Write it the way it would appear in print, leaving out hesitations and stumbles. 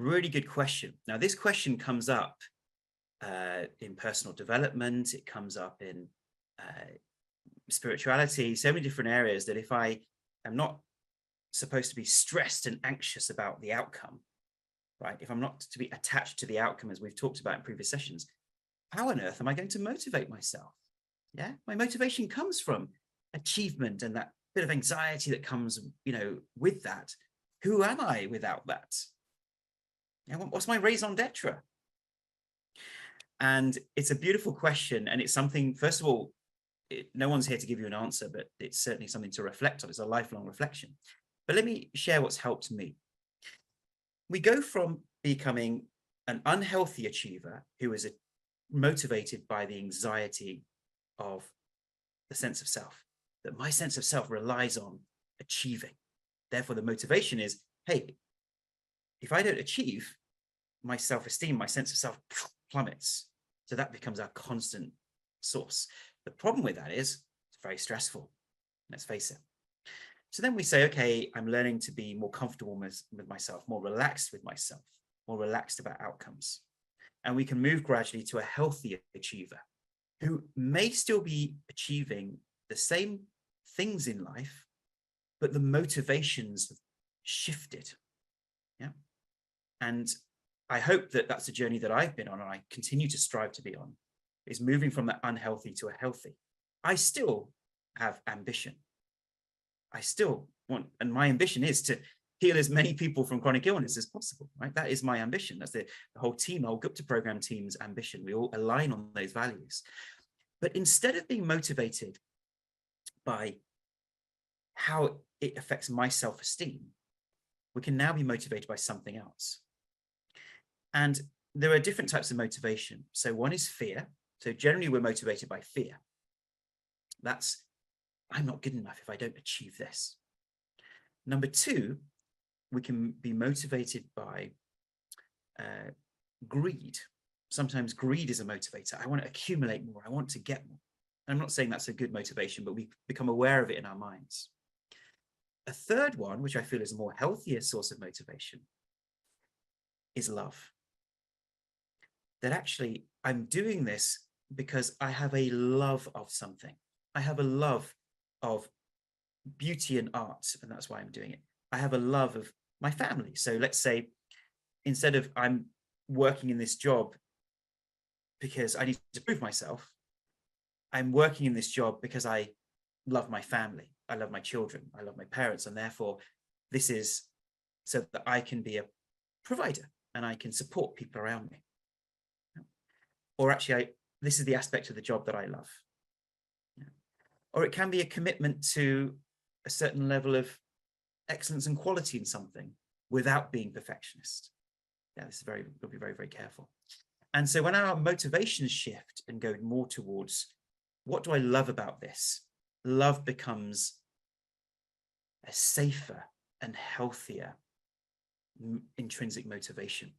Really good question. Now, this question comes up in personal development. It comes up in spirituality, so many different areas that if I am not supposed to be stressed and anxious about the outcome, right? If I'm not to be attached to the outcome, as we've talked about in previous sessions, how on earth am I going to motivate myself? Yeah, my motivation comes from achievement and that bit of anxiety that comes, with that. Who am I without that? What's my raison d'etre? And it's a beautiful question. And it's something, first of all, no one's here to give you an answer, but it's certainly something to reflect on. It's a lifelong reflection. But let me share what's helped me. We go from becoming an unhealthy achiever who is motivated by the anxiety of the sense of self, that my sense of self relies on achieving. Therefore, the motivation is, hey, if I don't achieve, my self-esteem, my sense of self plummets. So that becomes our constant source. The problem with that is it's very stressful. Let's face it. So then we say, okay, I'm learning to be more comfortable with myself, more relaxed with myself, more relaxed about outcomes. And we can move gradually to a healthier achiever who may still be achieving the same things in life, but the motivations have shifted. Yeah. And I hope that that's a journey that I've been on and I continue to strive to be on, is moving from that unhealthy to a healthy. I still have ambition. I still want, and my ambition is to heal as many people from chronic illness as possible, right? That is my ambition. That's the whole team, the whole Gupta program team's ambition. We all align on those values. But instead of being motivated by how it affects my self-esteem, we can now be motivated by something else. And there are different types of motivation. So one is fear. So generally we're motivated by fear. That's, I'm not good enough if I don't achieve this. Number two, we can be motivated by greed. Sometimes greed is a motivator. I want to accumulate more. I want to get more. I'm not saying that's a good motivation, but we become aware of it in our minds. A third one, which I feel is a more healthier source of motivation, is love. That actually I'm doing this because I have a love of something. I have a love of beauty and art, and that's why I'm doing it. I have a love of my family. So let's say instead of I'm working in this job because I need to prove myself, I'm working in this job because I love my family. I love my children. I love my parents. And therefore, this is so that I can be a provider and I can support people around me. Or actually, this is the aspect of the job that I love. Or it can be a commitment to a certain level of excellence and quality in something without being perfectionist. Yeah, this is we'll be very, very careful. And so when our motivations shift and go more towards, what do I love about this? Love becomes a safer and healthier intrinsic motivation.